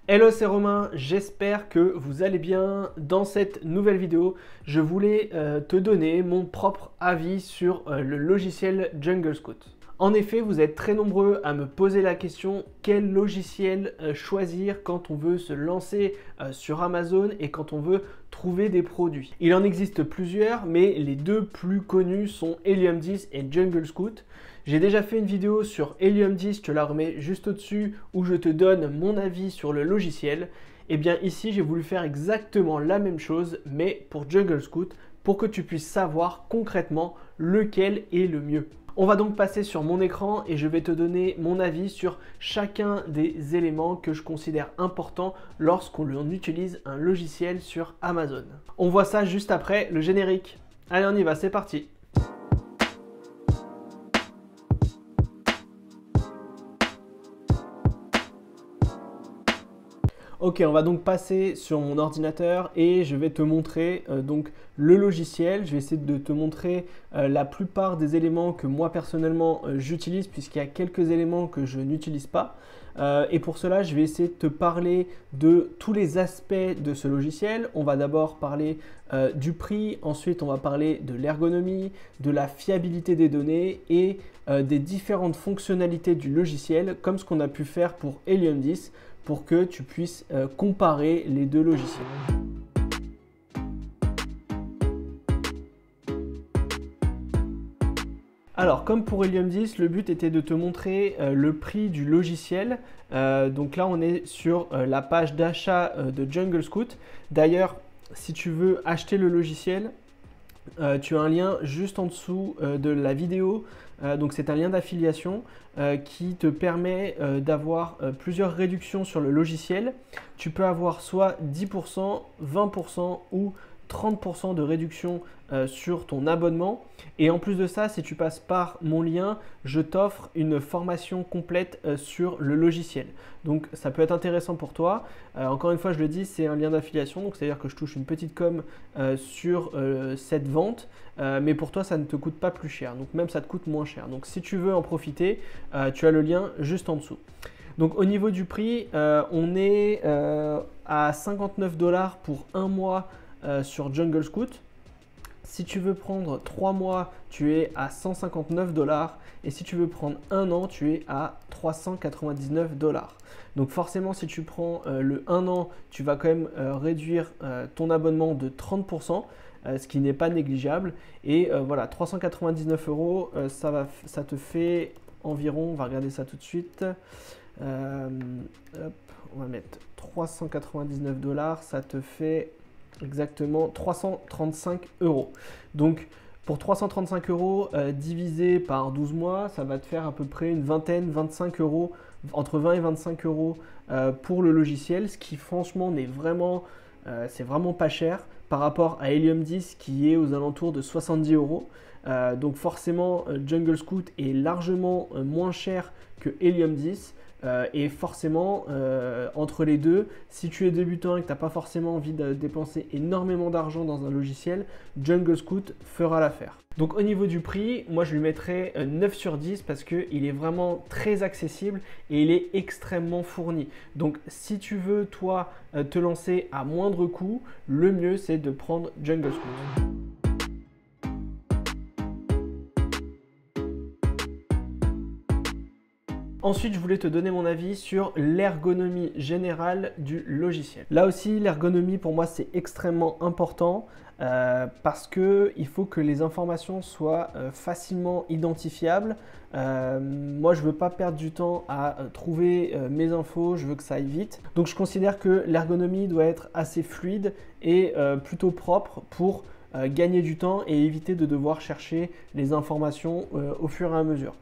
Hello, c'est Romain, j'espère que vous allez bien. Dans cette nouvelle vidéo, je voulais te donner mon propre avis sur le logiciel Jungle Scout. En effet, vous êtes très nombreux à me poser la question quel logiciel choisir quand on veut se lancer sur Amazon et quand on veut trouver des produits. Il en existe plusieurs, mais les deux plus connus sont Helium 10 et Jungle Scout. J'ai déjà fait une vidéo sur Helium 10, je te la remets juste au-dessus, où je te donne mon avis sur le logiciel. Et bien ici, j'ai voulu faire exactement la même chose, mais pour Jungle Scout, pour que tu puisses savoir concrètement lequel est le mieux. On va donc passer sur mon écran et je vais te donner mon avis sur chacun des éléments que je considère importants lorsqu'on utilise un logiciel sur Amazon. On voit ça juste après le générique. Allez, on y va, c'est parti. Ok, on va donc passer sur mon ordinateur et je vais te montrer donc le logiciel. Je vais essayer de te montrer la plupart des éléments que moi personnellement j'utilise, puisqu'il y a quelques éléments que je n'utilise pas. Et pour cela, je vais essayer de te parler de tous les aspects de ce logiciel. On va d'abord parler du prix, ensuite on va parler de l'ergonomie, de la fiabilité des données et des différentes fonctionnalités du logiciel, comme ce qu'on a pu faire pour Helium 10, pour que tu puisses comparer les deux logiciels. Alors, comme pour Helium 10, le but était de te montrer le prix du logiciel. Donc là, on est sur la page d'achat de Jungle Scout. D'ailleurs, si tu veux acheter le logiciel, tu as un lien juste en dessous de la vidéo. Donc c'est un lien d'affiliation qui te permet d'avoir plusieurs réductions sur le logiciel. Tu peux avoir soit 10%, 20% ou 30% de réduction sur ton abonnement. Et en plus de ça, si tu passes par mon lien, je t'offre une formation complète sur le logiciel. Donc ça peut être intéressant pour toi. Encore une fois, je le dis, c'est un lien d'affiliation. Donc c'est-à-dire que je touche une petite com sur cette vente. Mais pour toi, ça ne te coûte pas plus cher. Donc même ça te coûte moins cher. Donc si tu veux en profiter, tu as le lien juste en dessous. Donc au niveau du prix, on est à 59 $ pour un mois sur Jungle Scout. Si tu veux prendre 3 mois, tu es à 159 $. Et si tu veux prendre un an, tu es à 399 $. Donc forcément, si tu prends le 1 an, tu vas quand même réduire ton abonnement de 30%. Ce qui n'est pas négligeable. Et voilà, 399 €, ça te fait environ, on va regarder ça tout de suite. Hop, on va mettre 399 $, ça te fait exactement 335 €. Donc pour 335 € divisé par 12 mois, ça va te faire à peu près une vingtaine, 25 €, entre 20 et 25 € pour le logiciel, ce qui franchement c'est vraiment pas cher par rapport à Helium 10 qui est aux alentours de 70 €. Donc forcément, Jungle Scout est largement moins cher que Helium 10. Et forcément, entre les deux, si tu es débutant et que tu n'as pas forcément envie de dépenser énormément d'argent dans un logiciel, Jungle Scout fera l'affaire. Donc au niveau du prix, moi je lui mettrais 9 sur 10 parce qu'il est vraiment très accessible et il est extrêmement fourni. Donc si tu veux, toi, te lancer à moindre coût, le mieux c'est de prendre Jungle Scout. Ensuite, je voulais te donner mon avis sur l'ergonomie générale du logiciel. Là aussi, l'ergonomie pour moi c'est extrêmement important parce qu'il faut que les informations soient facilement identifiables. Moi, je ne veux pas perdre du temps à trouver mes infos, je veux que ça aille vite. Donc, je considère que l'ergonomie doit être assez fluide et plutôt propre pour gagner du temps et éviter de devoir chercher les informations au fur et à mesure.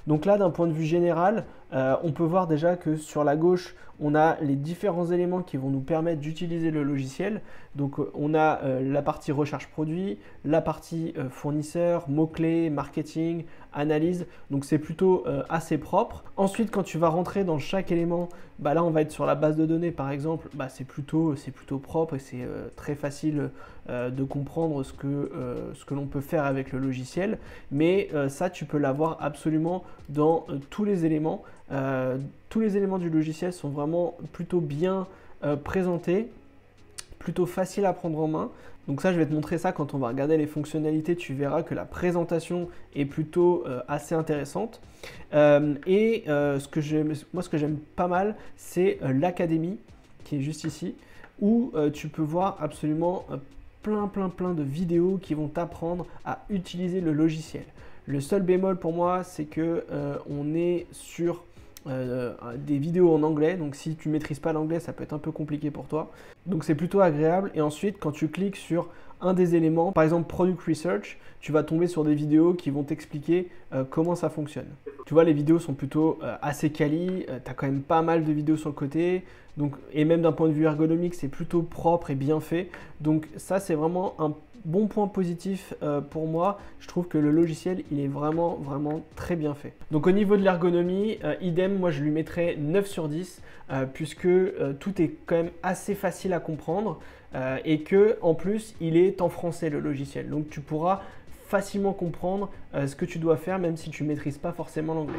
Donc là, d'un point de vue général, on peut voir déjà que sur la gauche, on a les différents éléments qui vont nous permettre d'utiliser le logiciel. Donc on a la partie recherche produit, la partie fournisseur, mots-clés, marketing, analyse. Donc c'est plutôt assez propre. Ensuite, quand tu vas rentrer dans chaque élément, là on va être sur la base de données par exemple, c'est plutôt propre et c'est très facile de comprendre ce que l'on peut faire avec le logiciel. Mais ça, tu peux l'avoir absolument dans tous les éléments. Tous les éléments du logiciel sont vraiment plutôt bien présentés, plutôt facile à prendre en main. Donc ça, je vais te montrer ça quand on va regarder les fonctionnalités. Tu verras que la présentation est plutôt assez intéressante. Ce que j'aime pas mal, c'est l'académie qui est juste ici, où tu peux voir absolument plein de vidéos qui vont t'apprendre à utiliser le logiciel. Le seul bémol pour moi, c'est que on est sur des vidéos en anglais, donc si tu ne maîtrises pas l'anglais, ça peut être un peu compliqué pour toi. Donc c'est plutôt agréable. Et ensuite, quand tu cliques sur un des éléments, par exemple Product Research, tu vas tomber sur des vidéos qui vont t'expliquer comment ça fonctionne. Tu vois, les vidéos sont plutôt assez quali, tu as quand même pas mal de vidéos sur le côté, donc, et même d'un point de vue ergonomique, c'est plutôt propre et bien fait. Donc ça, c'est vraiment un bon point positif pour moi. Je trouve que le logiciel, il est vraiment très bien fait. Donc au niveau de l'ergonomie, idem, moi je lui mettrais 9 sur 10 puisque tout est quand même assez facile à comprendre et que en plus, il est en français le logiciel. Donc tu pourras facilement comprendre ce que tu dois faire même si tu ne maîtrises pas forcément l'anglais.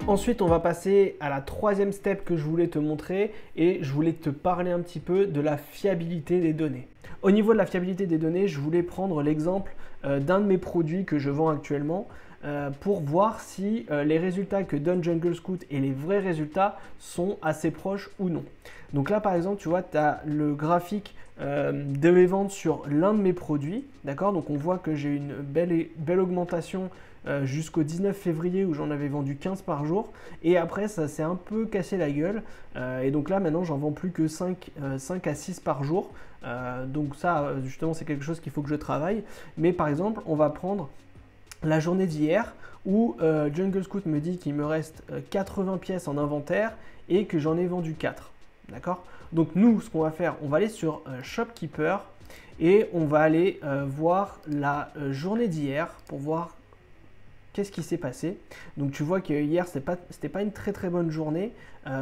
Ensuite, on va passer à la troisième step que je voulais te montrer et je voulais te parler un petit peu de la fiabilité des données. Au niveau de la fiabilité des données, je voulais prendre l'exemple d'un de mes produits que je vends actuellement pour voir si les résultats que donne Jungle Scout et les vrais résultats sont assez proches ou non. Donc là, par exemple, tu vois, tu as le graphique de mes ventes sur l'un de mes produits. D'accord? Donc on voit que j'ai une belle augmentation jusqu'au 19 février où j'en avais vendu 15 par jour. Et après, ça s'est un peu cassé la gueule. Et donc là, maintenant, j'en vends plus que 5 à 6 par jour. Donc ça, justement, c'est quelque chose qu'il faut que je travaille. Mais par exemple, on va prendre la journée d'hier où Jungle Scout me dit qu'il me reste 80 pièces en inventaire et que j'en ai vendu 4. D'accord? Donc nous, ce qu'on va faire, on va aller sur Shopkeeper et on va aller voir la journée d'hier pour voir qu'est-ce qui s'est passé. Donc tu vois que hier, c'était pas une très bonne journée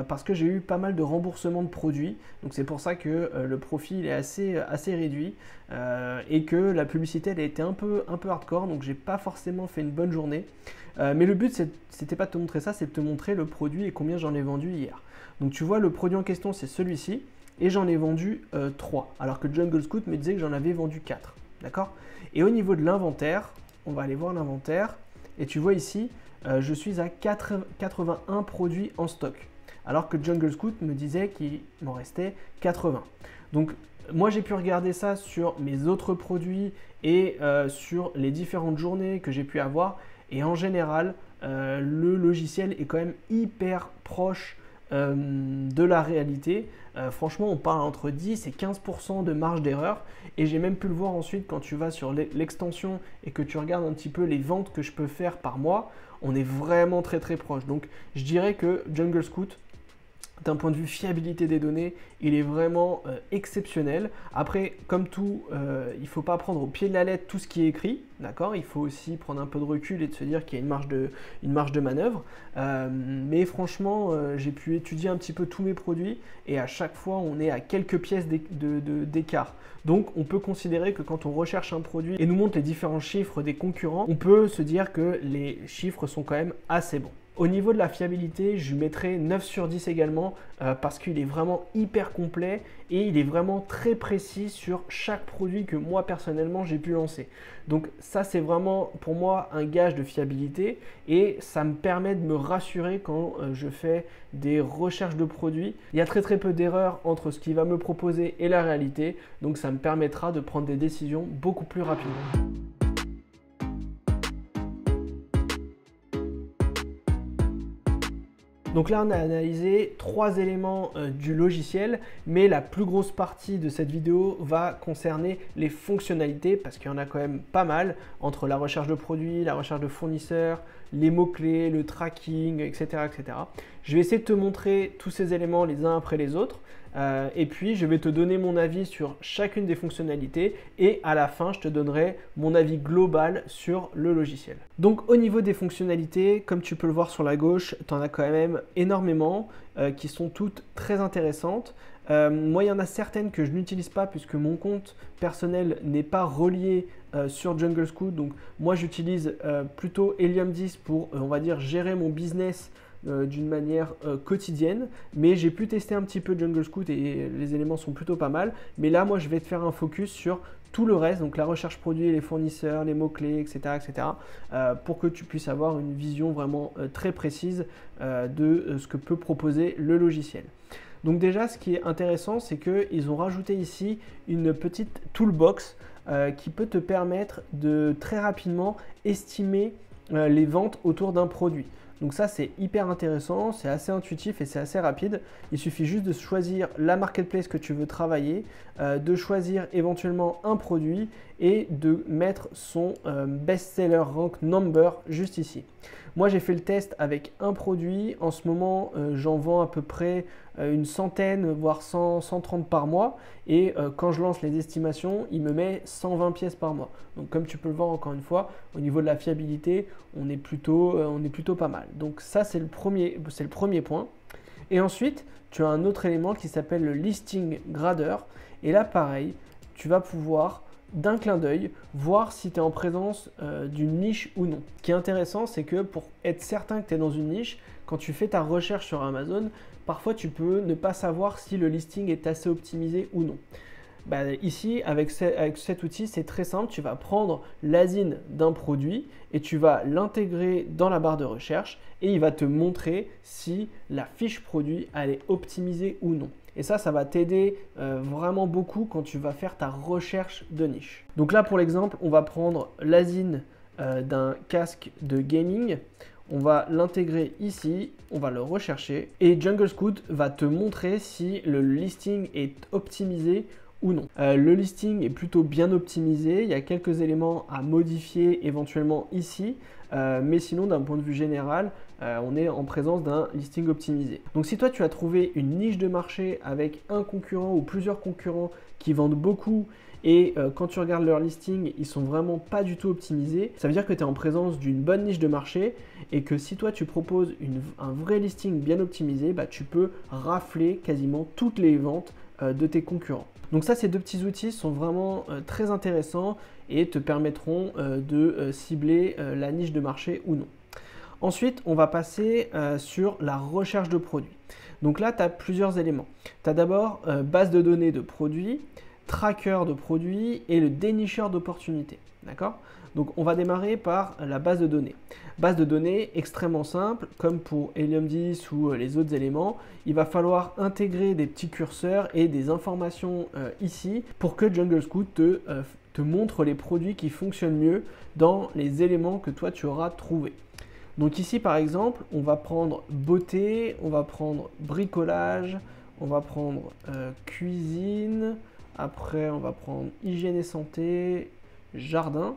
parce que j'ai eu pas mal de remboursements de produits. Donc c'est pour ça que le profil est assez réduit et que la publicité elle a été un peu hardcore. Donc j'ai pas forcément fait une bonne journée. Mais le but, c'était pas de te montrer ça, c'est de te montrer le produit et combien j'en ai vendu hier. Donc tu vois, le produit en question, c'est celui-ci. Et j'en ai vendu 3. Alors que Jungle Scout me disait que j'en avais vendu 4. D'accord? Et au niveau de l'inventaire, on va aller voir l'inventaire. Et tu vois ici, je suis à 81 produits en stock. Alors que Jungle Scout me disait qu'il m'en restait 80. Donc moi j'ai pu regarder ça sur mes autres produits et sur les différentes journées que j'ai pu avoir. Et en général, le logiciel est quand même hyper proche de la réalité. Franchement, on parle entre 10 et 15% de marge d'erreur. Et j'ai même pu le voir ensuite quand tu vas sur l'extension et que tu regardes un petit peu les ventes que je peux faire par mois. On est vraiment très proche. Donc, je dirais que Jungle Scout, d'un point de vue fiabilité des données, il est vraiment exceptionnel. Après, comme tout, il ne faut pas prendre au pied de la lettre tout ce qui est écrit, d'accord? Il faut aussi prendre un peu de recul et de se dire qu'il y a une marge de manœuvre. Mais franchement, j'ai pu étudier un petit peu tous mes produits et à chaque fois, on est à quelques pièces d'écart. Donc, on peut considérer que quand on recherche un produit et nous montre les différents chiffres des concurrents, on peut se dire que les chiffres sont quand même assez bons. Au niveau de la fiabilité, je lui mettrai 9 sur 10 également parce qu'il est vraiment hyper complet et il est vraiment très précis sur chaque produit que moi personnellement j'ai pu lancer. Donc ça c'est vraiment pour moi un gage de fiabilité et ça me permet de me rassurer quand je fais des recherches de produits. Il y a très peu d'erreurs entre ce qu'il va me proposer et la réalité, donc ça me permettra de prendre des décisions beaucoup plus rapidement. Donc là, on a analysé 3 éléments du logiciel, mais la plus grosse partie de cette vidéo va concerner les fonctionnalités parce qu'il y en a quand même pas mal entre la recherche de produits, la recherche de fournisseurs, les mots-clés, le tracking, etc., etc. Je vais essayer de te montrer tous ces éléments les uns après les autres et puis je vais te donner mon avis sur chacune des fonctionnalités et à la fin, je te donnerai mon avis global sur le logiciel. Donc au niveau des fonctionnalités, comme tu peux le voir sur la gauche, tu en as quand même énormément qui sont toutes très intéressantes. Moi, il y en a certaines que je n'utilise pas puisque mon compte personnel n'est pas relié sur Jungle Scout. Donc, moi, j'utilise plutôt Helium 10 pour, on va dire, gérer mon business d'une manière quotidienne. Mais j'ai pu tester un petit peu Jungle Scout et les éléments sont plutôt pas mal. Mais là, moi, je vais te faire un focus sur tout le reste, donc la recherche produit, les fournisseurs, les mots-clés, etc., pour que tu puisses avoir une vision vraiment très précise de ce que peut proposer le logiciel. Donc déjà, ce qui est intéressant, c'est qu'ils ont rajouté ici une petite toolbox qui peut te permettre de très rapidement estimer les ventes autour d'un produit. Donc ça, c'est hyper intéressant, c'est assez intuitif et c'est assez rapide. Il suffit juste de choisir la marketplace que tu veux travailler, de choisir éventuellement un produit et de mettre son best-seller rank number juste ici. Moi, j'ai fait le test avec un produit. En ce moment, j'en vends à peu près une centaine, voire 100, 130 par mois. Et quand je lance les estimations, il me met 120 pièces par mois. Donc, comme tu peux le voir encore une fois, au niveau de la fiabilité, on est plutôt pas mal. Donc, ça, c'est le premier point. Et ensuite, tu as un autre élément qui s'appelle le listing grader. Et là, pareil, tu vas pouvoir d'un clin d'œil, voir si tu es en présence d'une niche ou non. Ce qui est intéressant, c'est que pour être certain que tu es dans une niche, quand tu fais ta recherche sur Amazon, parfois tu peux ne pas savoir si le listing est assez optimisé ou non. Ici, avec cet outil, c'est très simple. Tu vas prendre l'ASIN d'un produit et tu vas l'intégrer dans la barre de recherche et il va te montrer si la fiche produit elle est optimisée ou non. Et ça va t'aider vraiment beaucoup quand tu vas faire ta recherche de niche. Donc là, pour l'exemple, on va prendre l'ASIN d'un casque de gaming. On va l'intégrer ici, on va le rechercher et Jungle Scout va te montrer si le listing est optimisé ou non. Le listing est plutôt bien optimisé, il y a quelques éléments à modifier éventuellement ici, mais sinon d'un point de vue général, on est en présence d'un listing optimisé. Donc si toi tu as trouvé une niche de marché avec un concurrent ou plusieurs concurrents qui vendent beaucoup et quand tu regardes leur listing, ils sont vraiment pas du tout optimisés, ça veut dire que tu es en présence d'une bonne niche de marché et que si toi tu proposes un vrai listing bien optimisé, tu peux rafler quasiment toutes les ventes de tes concurrents. Donc ça, ces deux petits outils sont vraiment très intéressants et te permettront de cibler la niche de marché ou non. Ensuite, on va passer sur la recherche de produits. Donc là, tu as plusieurs éléments. Tu as d'abord base de données de produits, tracker de produits et le dénicheur d'opportunités. D'accord ? Donc on va démarrer par la base de données. Base de données extrêmement simple, comme pour Helium 10 ou les autres éléments. Il va falloir intégrer des petits curseurs et des informations ici pour que Jungle Scout te montre les produits qui fonctionnent mieux dans les éléments que toi tu auras trouvés. Donc ici par exemple, on va prendre beauté, on va prendre bricolage, on va prendre cuisine, après on va prendre hygiène et santé, jardin.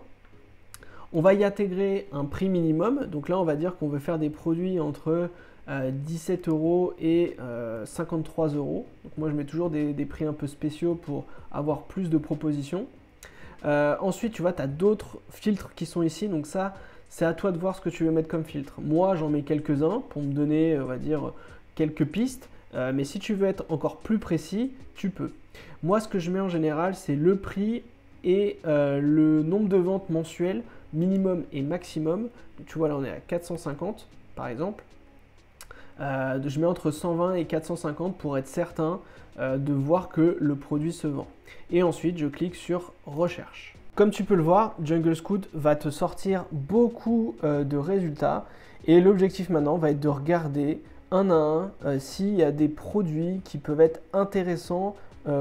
On va y intégrer un prix minimum. Donc là, on va dire qu'on veut faire des produits entre 17 € et 53 €. Donc moi, je mets toujours des prix un peu spéciaux pour avoir plus de propositions. Ensuite, tu vois, tu as d'autres filtres qui sont ici. Donc ça, c'est à toi de voir ce que tu veux mettre comme filtre. Moi, j'en mets quelques-uns pour me donner, on va dire, quelques pistes. Mais si tu veux être encore plus précis, tu peux. Moi, ce que je mets en général, c'est le prix et le nombre de ventes mensuelles minimum et maximum. Donc, tu vois, là, on est à 450 par exemple. Je mets entre 120 et 450 pour être certain de voir que le produit se vend. Et ensuite, je clique sur recherche. Comme tu peux le voir, Jungle Scout va te sortir beaucoup de résultats. Et l'objectif maintenant va être de regarder un à un s'il y a des produits qui peuvent être intéressants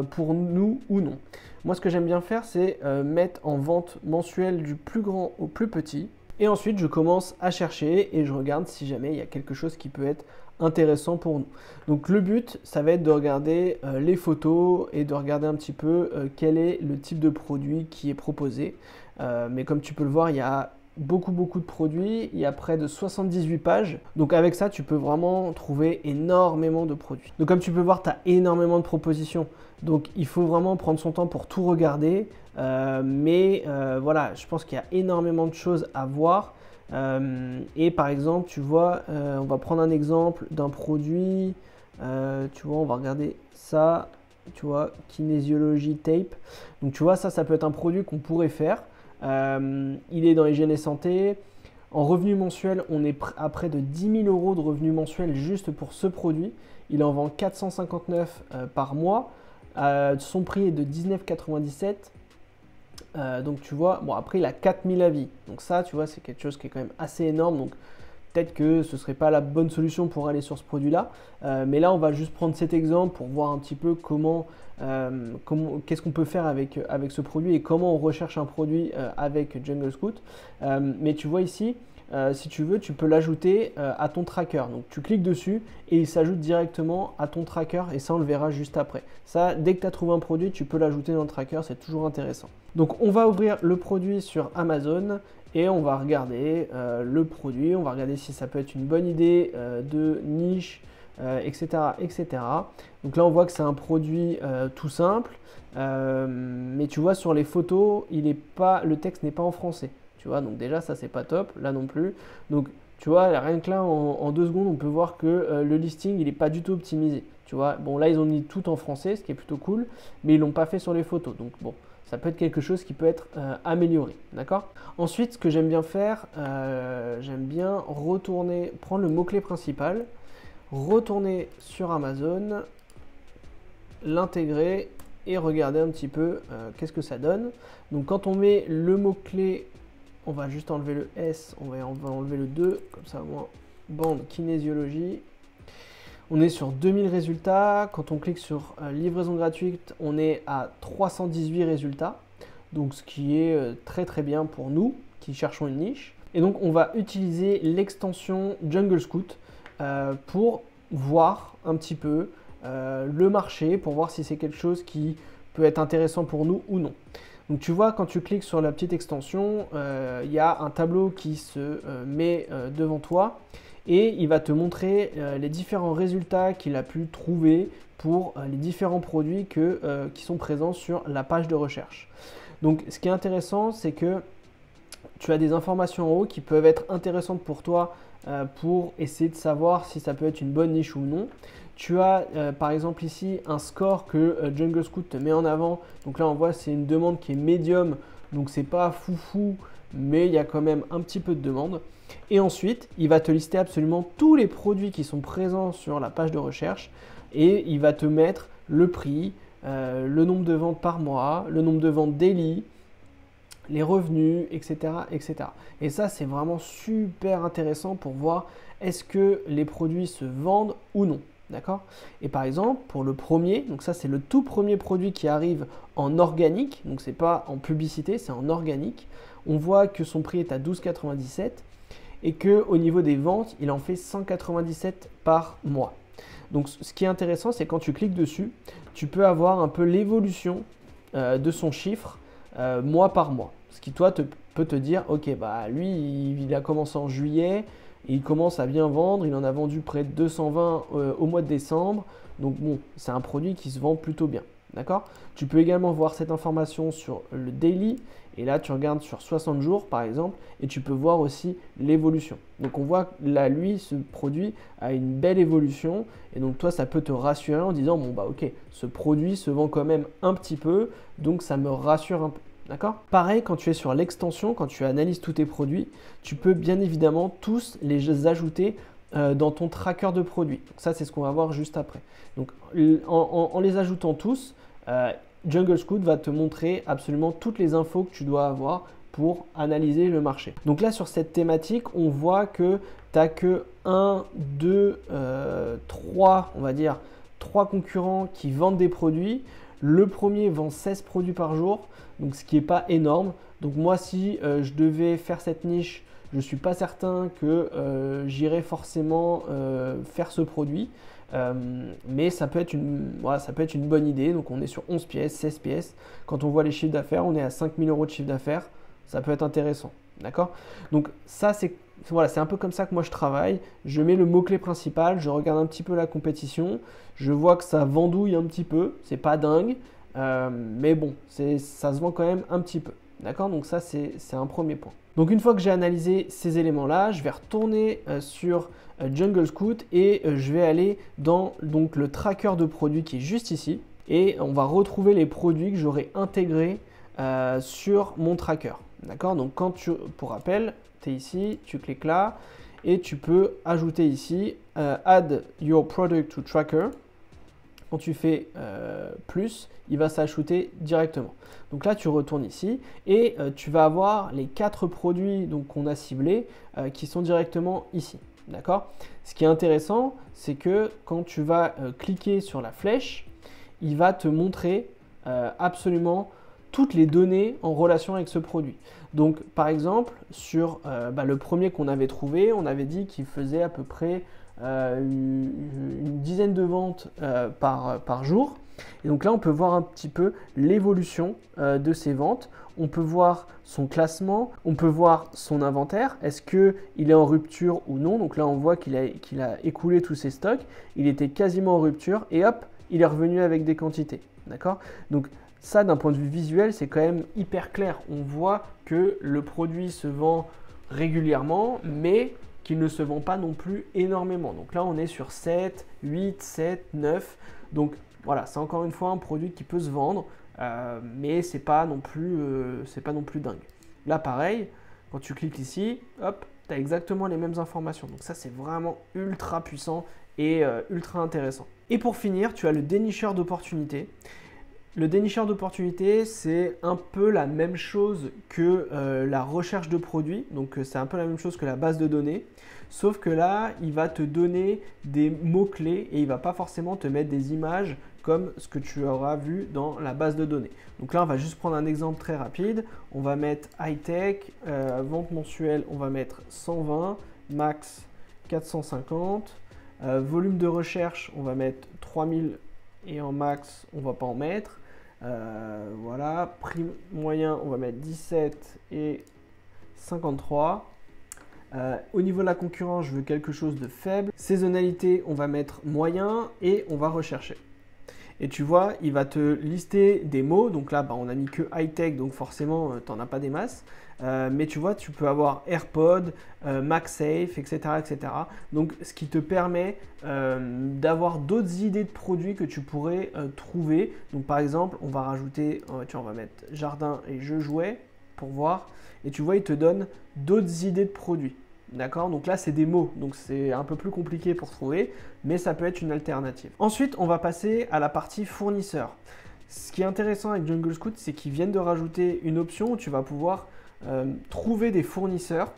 pour nous ou non. Moi, ce que j'aime bien faire, c'est mettre en vente mensuelle du plus grand au plus petit. Et ensuite, je commence à chercher et je regarde si jamais il y a quelque chose qui peut être intéressant pour nous. Donc, le but, ça va être de regarder les photos et de regarder un petit peu quel est le type de produit qui est proposé. Mais comme tu peux le voir, il y a beaucoup de produits, il y a près de 78 pages. Donc avec ça, tu peux vraiment trouver énormément de produits. Donc comme tu peux voir, tu as énormément de propositions. Donc il faut vraiment prendre son temps pour tout regarder. Voilà, je pense qu'il y a énormément de choses à voir. Et par exemple, tu vois, on va prendre un exemple d'un produit. Tu vois, on va regarder ça. tu vois, Kinésiologie Tape. Donc tu vois, ça peut être un produit qu'on pourrait faire. Il est dans hygiène et santé. En revenu mensuel, on est à près de 10 000 euros de revenus mensuels juste pour ce produit. Il en vend 459 par mois. Son prix est de 19,97 €. Donc tu vois, bon après il a 4000 avis. Donc ça, tu vois, c'est quelque chose qui est quand même assez énorme. Donc peut-être que ce ne serait pas la bonne solution pour aller sur ce produit-là. Mais là, on va juste prendre cet exemple pour voir un petit peu qu'est-ce qu'on peut faire avec ce produit et comment on recherche un produit avec Jungle Scout. Mais tu vois ici, si tu veux, tu peux l'ajouter à ton tracker. Donc tu cliques dessus et il s'ajoute directement à ton tracker et ça, on le verra juste après. Ça, dès que tu as trouvé un produit, tu peux l'ajouter dans le tracker, c'est toujours intéressant. Donc on va ouvrir le produit sur Amazon. Et on va regarder le produit, on va regarder si ça peut être une bonne idée de niche, etc., etc. Donc là, on voit que c'est un produit tout simple, mais tu vois, sur les photos, le texte n'est pas en français. Tu vois, donc déjà, ça, c'est pas top, là non plus. Donc, tu vois, rien que là, en 2 secondes, on peut voir que le listing, il n'est pas du tout optimisé. Tu vois, bon, là, ils ont mis tout en français, ce qui est plutôt cool, mais ils ne l'ont pas fait sur les photos. Donc, bon. Ça peut être quelque chose qui peut être amélioré, d'accord? Ensuite, ce que j'aime bien faire, j'aime bien prendre le mot-clé principal, retourner sur Amazon, l'intégrer et regarder un petit peu qu'est-ce que ça donne. Donc quand on met le mot-clé, on va juste enlever le S, on va enlever le 2, comme ça au moins, bande kinésiologie. On est sur 2000 résultats. Quand on clique sur livraison gratuite, on est à 318 résultats. Donc ce qui est très très bien pour nous qui cherchons une niche. Et donc on va utiliser l'extension Jungle Scout pour voir un petit peu le marché, pour voir si c'est quelque chose qui peut être intéressant pour nous ou non. Donc tu vois, quand tu cliques sur la petite extension, il y a un tableau qui se met devant toi. Et il va te montrer les différents résultats qu'il a pu trouver pour les différents produits qui sont présents sur la page de recherche. Donc ce qui est intéressant, c'est que tu as des informations en haut qui peuvent être intéressantes pour toi pour essayer de savoir si ça peut être une bonne niche ou non. Tu as par exemple ici un score que Jungle Scout te met en avant. Donc là on voit c'est une demande qui est médium, donc c'est pas foufou, mais il y a quand même un petit peu de demande. Et ensuite, il va te lister absolument tous les produits qui sont présents sur la page de recherche et il va te mettre le prix, le nombre de ventes par mois, le nombre de ventes daily, les revenus, etc., etc. Et ça, c'est vraiment super intéressant pour voir est-ce que les produits se vendent ou non. D'accord? Et par exemple, pour le premier, donc ça c'est le tout premier produit qui arrive en organique, donc c'est pas en publicité, c'est en organique. On voit que son prix est à 12,97 € et qu'au niveau des ventes, il en fait 197 par mois. Donc ce qui est intéressant, c'est quand tu cliques dessus, tu peux avoir un peu l'évolution de son chiffre mois par mois. Ce qui toi peut te dire, ok, bah lui il a commencé en juillet, et il commence à bien vendre, il en a vendu près de 220 au mois de décembre. Donc bon, c'est un produit qui se vend plutôt bien. D'accord? Tu peux également voir cette information sur le daily. Et là, tu regardes sur 60 jours par exemple et tu peux voir aussi l'évolution. Donc on voit là, lui, ce produit a une belle évolution. Et donc toi, ça peut te rassurer en disant, bon bah ok, ce produit se vend quand même un petit peu. Donc ça me rassure un peu. D'accord? Pareil, quand tu es sur l'extension, quand tu analyses tous tes produits, tu peux bien évidemment tous les ajouter dans ton tracker de produits. Donc ça, c'est ce qu'on va voir juste après. Donc en les ajoutant tous, Jungle Scout va te montrer absolument toutes les infos que tu dois avoir pour analyser le marché. Donc là, sur cette thématique, on voit que tu n'as que 1, 2, 3, on va dire, 3 concurrents qui vendent des produits. Le premier vend 16 produits par jour, donc ce qui n'est pas énorme. Donc moi, si je devais faire cette niche, je ne suis pas certain que j'irais forcément faire ce produit. Mais ça peut être une bonne idée. Donc on est sur 11 pièces, 16 pièces. Quand on voit les chiffres d'affaires, on est à 5 000 € de chiffre d'affaires. Ça peut être intéressant. D'accord? Donc ça, c'est un peu comme ça que moi je travaille. Je mets le mot-clé principal, je regarde un petit peu la compétition. Je vois que ça vendouille un petit peu. C'est pas dingue. Mais bon, ça se vend quand même un petit peu. D'accord? Donc ça, c'est un premier point. Donc une fois que j'ai analysé ces éléments-là, je vais retourner sur Jungle Scout et je vais aller dans donc, le tracker de produits qui est juste ici. et on va retrouver les produits que j'aurais intégrés sur mon tracker. D'accord? Donc pour rappel, tu es ici, tu cliques là et tu peux ajouter ici Add your product to tracker. Quand tu fais plus, il va s'ajouter directement. Donc là, tu retournes ici et tu vas avoir les 4 produits qu'on a ciblés qui sont directement ici. D'accord? Ce qui est intéressant, c'est que quand tu vas cliquer sur la flèche, il va te montrer absolument toutes les données en relation avec ce produit. Donc, par exemple, sur le premier qu'on avait trouvé, on avait dit qu'il faisait à peu près une dizaine de ventes par jour. Et donc là, on peut voir un petit peu l'évolution de ces ventes. On peut voir son classement, on peut voir son inventaire. Est-ce qu'il est en rupture ou non? Donc là, on voit qu'il a écoulé tous ses stocks. Il était quasiment en rupture et hop, il est revenu avec des quantités. D'accord? Donc ça, d'un point de vue visuel, c'est quand même hyper clair. On voit que le produit se vend régulièrement, mais qu'il ne se vend pas non plus énormément. Donc là, on est sur 7, 8, 7, 9. Donc voilà, c'est encore une fois un produit qui peut se vendre, mais c'est pas non plus dingue. Là, pareil, quand tu cliques ici, hop, tu as exactement les mêmes informations. Donc ça, c'est vraiment ultra puissant et ultra intéressant. Et pour finir, tu as le dénicheur d'opportunités. Le dénicheur d'opportunités, c'est un peu la même chose que la recherche de produits. Donc, c'est un peu la même chose que la base de données. Sauf que là, il va te donner des mots-clés et il ne va pas forcément te mettre des images comme ce que tu auras vu dans la base de données. Donc là, on va juste prendre un exemple très rapide. On va mettre high-tech, vente mensuelle, on va mettre 120, max 450. Volume de recherche, on va mettre 3000 et en max, on ne va pas en mettre. Voilà, prix moyen, on va mettre 17 et 53. Au niveau de la concurrence, je veux quelque chose de faible. Saisonnalité, on va mettre moyen et on va rechercher. Et tu vois, il va te lister des mots. Donc là, on a mis que high-tech, donc forcément, tu n'en as pas des masses. Mais tu vois, tu peux avoir AirPod, MagSafe, etc., etc. Donc, ce qui te permet d'avoir d'autres idées de produits que tu pourrais trouver. Donc, par exemple, on va rajouter, on va mettre jardin et jeux jouets pour voir. Et tu vois, il te donne d'autres idées de produits. D'accord? Donc là, c'est des mots, donc c'est un peu plus compliqué pour trouver, mais ça peut être une alternative. Ensuite, on va passer à la partie fournisseur. Ce qui est intéressant avec Jungle Scout, c'est qu'ils viennent de rajouter une option où tu vas pouvoir trouver des fournisseurs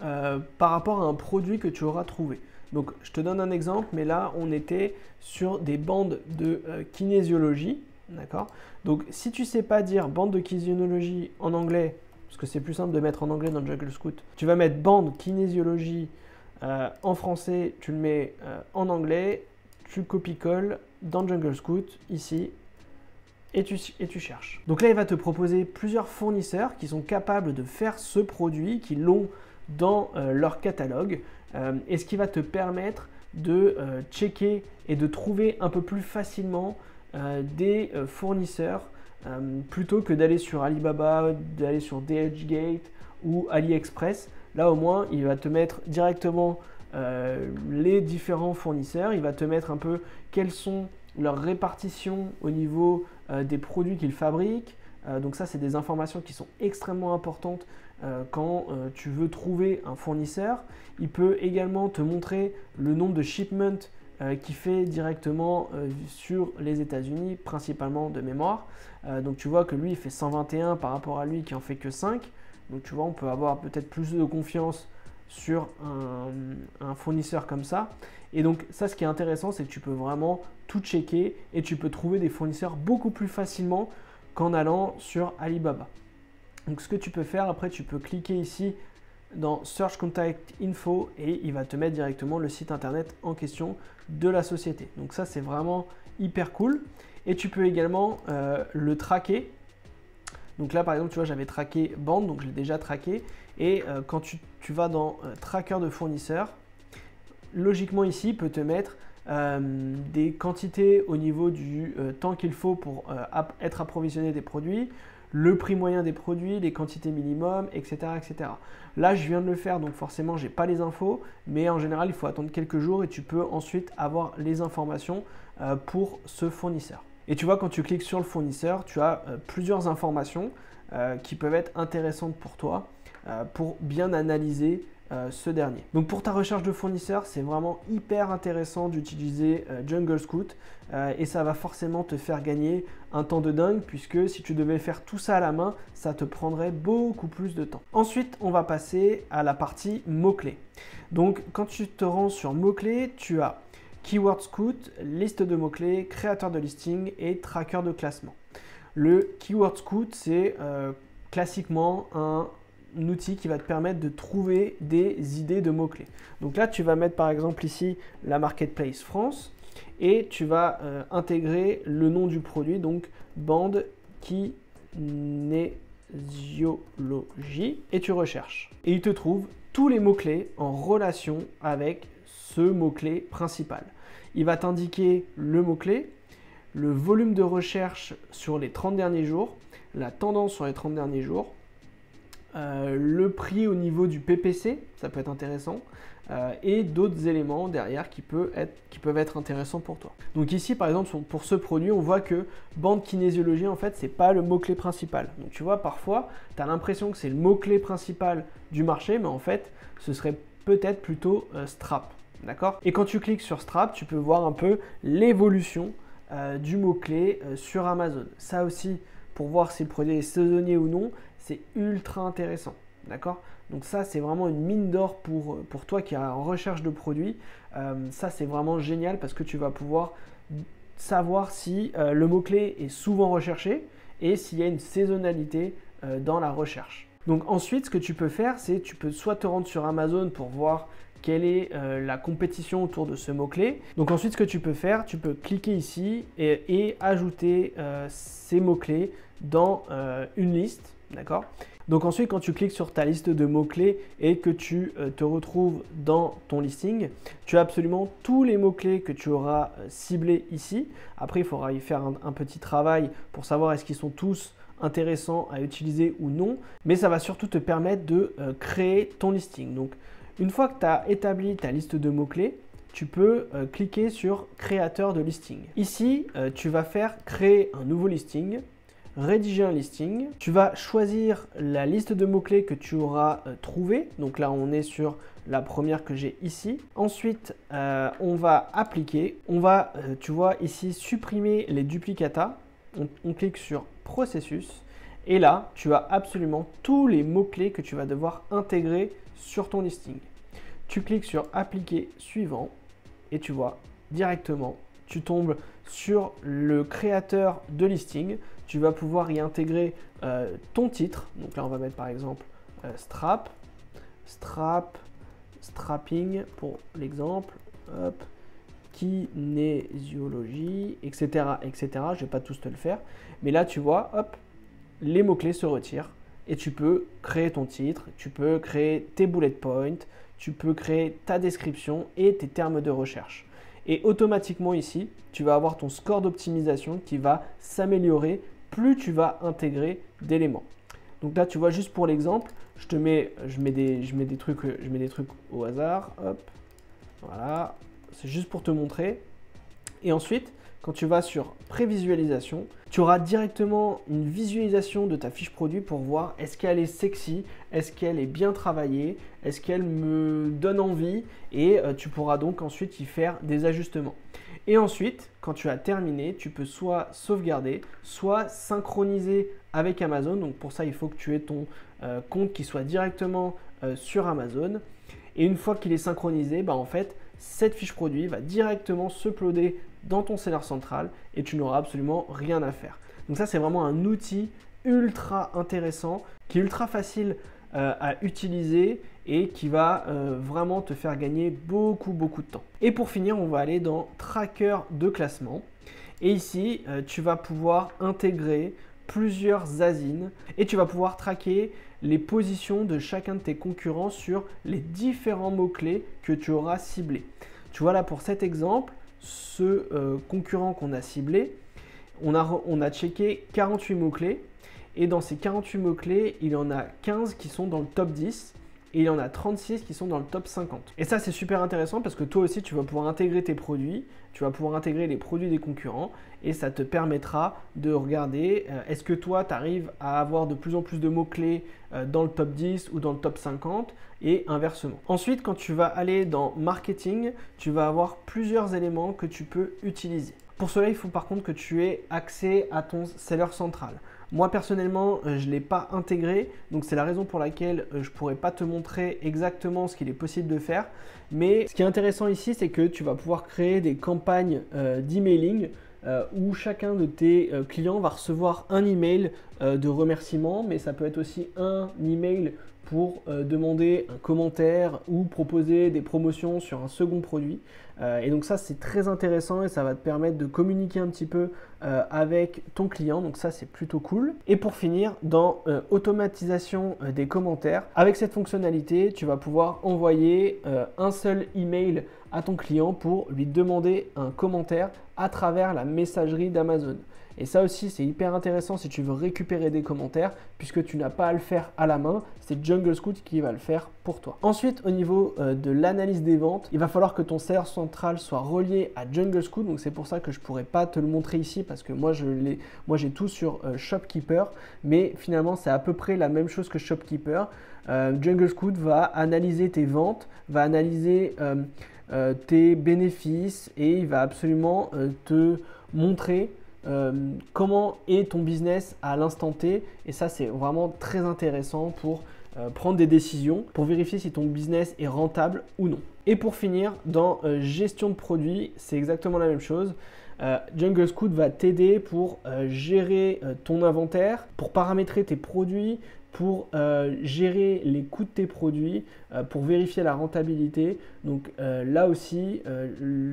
par rapport à un produit que tu auras trouvé. Donc, je te donne un exemple, mais là, on était sur des bandes de kinésiologie. D'accord? Donc, si tu ne sais pas dire bande de kinésiologie en anglais, parce que c'est plus simple de mettre en anglais dans Jungle Scout. Tu vas mettre bande kinésiologie en français, tu le mets en anglais, tu copies-colles dans Jungle Scout, ici, et tu cherches. Donc là, il va te proposer plusieurs fournisseurs qui sont capables de faire ce produit, qui l'ont dans leur catalogue, et ce qui va te permettre de checker et de trouver un peu plus facilement des fournisseurs plutôt que d'aller sur Alibaba, d'aller sur DHgate ou AliExpress. Là au moins il va te mettre directement les différents fournisseurs, il va te mettre un peu quelles sont leurs répartitions au niveau des produits qu'ils fabriquent. Donc ça, c'est des informations qui sont extrêmement importantes quand tu veux trouver un fournisseur. Il peut également te montrer le nombre de shipments qui fait directement sur les États-Unis, principalement de mémoire. Donc tu vois que lui, il fait 121 par rapport à lui qui en fait que 5. Donc tu vois, on peut avoir peut-être plus de confiance sur un fournisseur comme ça. Et donc ça, ce qui est intéressant, c'est que tu peux vraiment tout checker et tu peux trouver des fournisseurs beaucoup plus facilement qu'en allant sur Alibaba. Donc ce que tu peux faire, après tu peux cliquer ici dans Search Contact Info et il va te mettre directement le site internet en question de la société. Donc ça, c'est vraiment hyper cool. Et tu peux également le traquer. Donc là, par exemple, tu vois, j'avais traqué Bande, donc je l'ai déjà traqué. Et quand tu vas dans Tracker de fournisseurs, logiquement ici, il peut te mettre des quantités au niveau du temps qu'il faut pour être approvisionné des produits, le prix moyen des produits, les quantités minimum, etc., etc. Là, je viens de le faire, donc forcément, je n'ai pas les infos, mais en général, il faut attendre quelques jours et tu peux ensuite avoir les informations pour ce fournisseur. Et tu vois, quand tu cliques sur le fournisseur, tu as plusieurs informations qui peuvent être intéressantes pour toi pour bien analyser ce dernier. Donc pour ta recherche de fournisseur, c'est vraiment hyper intéressant d'utiliser Jungle Scout et ça va forcément te faire gagner un temps de dingue puisque si tu devais faire tout ça à la main, ça te prendrait beaucoup plus de temps. Ensuite, on va passer à la partie mots-clés. Donc quand tu te rends sur mots-clés, tu as Keyword Scout, liste de mots-clés, créateur de listing et tracker de classement. Le Keyword Scout, c'est classiquement un outil qui va te permettre de trouver des idées de mots-clés. Donc là, tu vas mettre par exemple ici la Marketplace France et tu vas intégrer le nom du produit, donc bande kinésiologie et tu recherches. Et il te trouve tous les mots-clés en relation avec ce mot-clé principal. Il va t'indiquer le mot-clé, le volume de recherche sur les 30 derniers jours, la tendance sur les 30 derniers jours, le prix au niveau du PPC, ça peut être intéressant, et d'autres éléments derrière qui peuvent être intéressants pour toi. Donc ici, par exemple, pour ce produit, on voit que bande kinésiologie, en fait, c'est pas le mot-clé principal. Donc tu vois, parfois, tu as l'impression que c'est le mot-clé principal du marché, mais en fait, ce serait peut-être plutôt strap. D'accord? Et quand tu cliques sur strap, tu peux voir un peu l'évolution du mot-clé sur Amazon. Ça aussi, pour voir si le produit est saisonnier ou non, c'est ultra intéressant. D'accord? Donc ça, c'est vraiment une mine d'or pour toi qui est en recherche de produits. Ça, c'est vraiment génial parce que tu vas pouvoir savoir si le mot-clé est souvent recherché et s'il y a une saisonnalité dans la recherche. Donc ensuite, ce que tu peux faire, c'est tu peux soit te rendre sur Amazon pour voir quelle est la compétition autour de ce mot-clé. Donc ensuite, ce que tu peux faire, tu peux cliquer ici et ajouter ces mots-clés dans une liste. D'accord? Donc ensuite, quand tu cliques sur ta liste de mots-clés et que tu te retrouves dans ton listing, tu as absolument tous les mots-clés que tu auras ciblés ici. Après, il faudra y faire un petit travail pour savoir est-ce qu'ils sont tous intéressants à utiliser ou non. Mais ça va surtout te permettre de créer ton listing. Donc, une fois que tu as établi ta liste de mots-clés, tu peux cliquer sur créateur de listing. Ici, tu vas faire créer un nouveau listing. Rédiger un listing. Tu vas choisir la liste de mots-clés que tu auras trouvé. Donc là, on est sur la première que j'ai ici. Ensuite, on va appliquer. On va, tu vois, ici, supprimer les duplicata. On clique sur processus. Et là, tu as absolument tous les mots-clés que tu vas devoir intégrer sur ton listing. Tu cliques sur appliquer suivant. Et tu vois, directement, tu tombes sur le créateur de listing. Tu vas pouvoir y intégrer ton titre. Donc là, on va mettre par exemple strap, strapping pour l'exemple, kinésiologie, etc., etc. Je ne vais pas tous te le faire. Mais là, tu vois, hop, les mots-clés se retirent et tu peux créer ton titre, tu peux créer tes bullet points, tu peux créer ta description et tes termes de recherche. Et automatiquement ici, tu vas avoir ton score d'optimisation qui va s'améliorer plus tu vas intégrer d'éléments. Donc là, tu vois, juste pour l'exemple, je mets des trucs au hasard. Hop, voilà, c'est juste pour te montrer. Et ensuite, quand tu vas sur prévisualisation, tu auras directement une visualisation de ta fiche produit pour voir est-ce qu'elle est sexy, est-ce qu'elle est bien travaillée, est-ce qu'elle me donne envie et tu pourras donc ensuite y faire des ajustements. Et ensuite, quand tu as terminé, tu peux soit sauvegarder, soit synchroniser avec Amazon. Donc pour ça, il faut que tu aies ton compte qui soit directement sur Amazon. Et une fois qu'il est synchronisé, bah en fait, cette fiche produit va directement s'uploader dans ton seller central et tu n'auras absolument rien à faire. Donc ça, c'est vraiment un outil ultra intéressant qui est ultra facile à utiliser et qui va vraiment te faire gagner beaucoup de temps. Et pour finir, on va aller dans Tracker de classement. Et ici, tu vas pouvoir intégrer plusieurs asines et tu vas pouvoir traquer les positions de chacun de tes concurrents sur les différents mots-clés que tu auras ciblés. Tu vois là, pour cet exemple, ce concurrent qu'on a ciblé, on a checké 48 mots-clés. Et dans ces 48 mots-clés, il y en a 15 qui sont dans le top 10 et il y en a 36 qui sont dans le top 50. Et ça, c'est super intéressant parce que toi aussi, tu vas pouvoir intégrer tes produits, tu vas pouvoir intégrer les produits des concurrents et ça te permettra de regarder est-ce que toi, tu arrives à avoir de plus en plus de mots-clés dans le top 10 ou dans le top 50 et inversement. Ensuite, quand tu vas aller dans marketing, tu vas avoir plusieurs éléments que tu peux utiliser. Pour cela, il faut par contre que tu aies accès à ton seller central. Moi personnellement, je ne l'ai pas intégré, donc c'est la raison pour laquelle je ne pourrais pas te montrer exactement ce qu'il est possible de faire. Mais ce qui est intéressant ici, c'est que tu vas pouvoir créer des campagnes d'emailing où chacun de tes clients va recevoir un email de remerciement, mais ça peut être aussi un email pour demander un commentaire ou proposer des promotions sur un second produit. Et donc ça, c'est très intéressant et ça va te permettre de communiquer un petit peu avec ton client. Donc ça, c'est plutôt cool. Et pour finir, dans automatisation des commentaires, avec cette fonctionnalité, tu vas pouvoir envoyer un seul email à ton client pour lui demander un commentaire à travers la messagerie d'Amazon. Et ça aussi, c'est hyper intéressant si tu veux récupérer des commentaires puisque tu n'as pas à le faire à la main, c'est Jungle Scout qui va le faire pour toi. Ensuite, au niveau de l'analyse des ventes, il va falloir que ton seller central soit relié à Jungle Scout. Donc c'est pour ça que je ne pourrais pas te le montrer ici parce que moi j'ai tout sur Shopkeeper, mais finalement c'est à peu près la même chose que Shopkeeper. Jungle Scout va analyser tes ventes, va analyser tes bénéfices et il va absolument te montrer comment est ton business à l'instant T. Et ça, c'est vraiment très intéressant pour prendre des décisions, pour vérifier si ton business est rentable ou non. Et pour finir, dans gestion de produits, c'est exactement la même chose. Jungle Scout va t'aider pour gérer ton inventaire, pour paramétrer tes produits, pour gérer les coûts de tes produits, pour vérifier la rentabilité. Donc là aussi,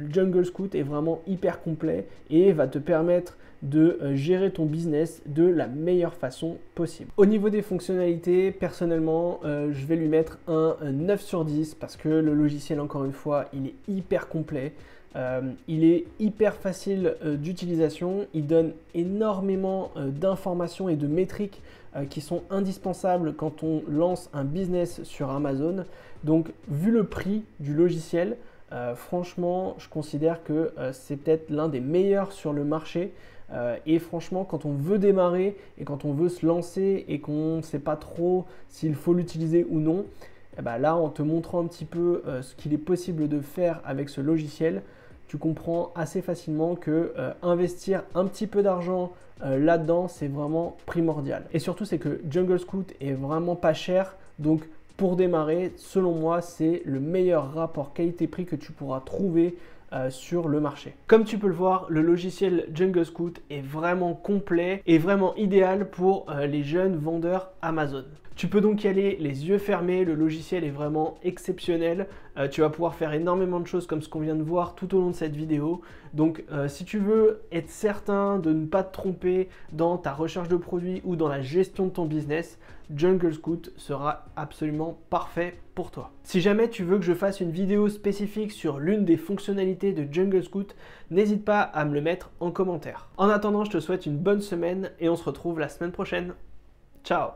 Jungle Scout est vraiment hyper complet et va te permettre de gérer ton business de la meilleure façon possible. Au niveau des fonctionnalités, personnellement, je vais lui mettre un 9 sur 10 parce que le logiciel, encore une fois, il est hyper complet. Il est hyper facile d'utilisation, il donne énormément d'informations et de métriques qui sont indispensables quand on lance un business sur Amazon. Donc vu le prix du logiciel, franchement je considère que c'est peut-être l'un des meilleurs sur le marché. Et franchement, quand on veut démarrer et quand on veut se lancer et qu'on ne sait pas trop s'il faut l'utiliser ou non, et ben là en te montrant un petit peu ce qu'il est possible de faire avec ce logiciel, tu comprends assez facilement que investir un petit peu d'argent là-dedans, c'est vraiment primordial. Et surtout, c'est que Jungle Scout est vraiment pas cher. Donc, pour démarrer, selon moi, c'est le meilleur rapport qualité-prix que tu pourras trouver sur le marché. Comme tu peux le voir, le logiciel Jungle Scout est vraiment complet et vraiment idéal pour les jeunes vendeurs Amazon. Tu peux donc y aller les yeux fermés, le logiciel est vraiment exceptionnel. Tu vas pouvoir faire énormément de choses comme ce qu'on vient de voir tout au long de cette vidéo. Donc si tu veux être certain de ne pas te tromper dans ta recherche de produits ou dans la gestion de ton business, Jungle Scout sera absolument parfait pour toi. Si jamais tu veux que je fasse une vidéo spécifique sur l'une des fonctionnalités de Jungle Scout, n'hésite pas à me le mettre en commentaire. En attendant, je te souhaite une bonne semaine et on se retrouve la semaine prochaine. Ciao!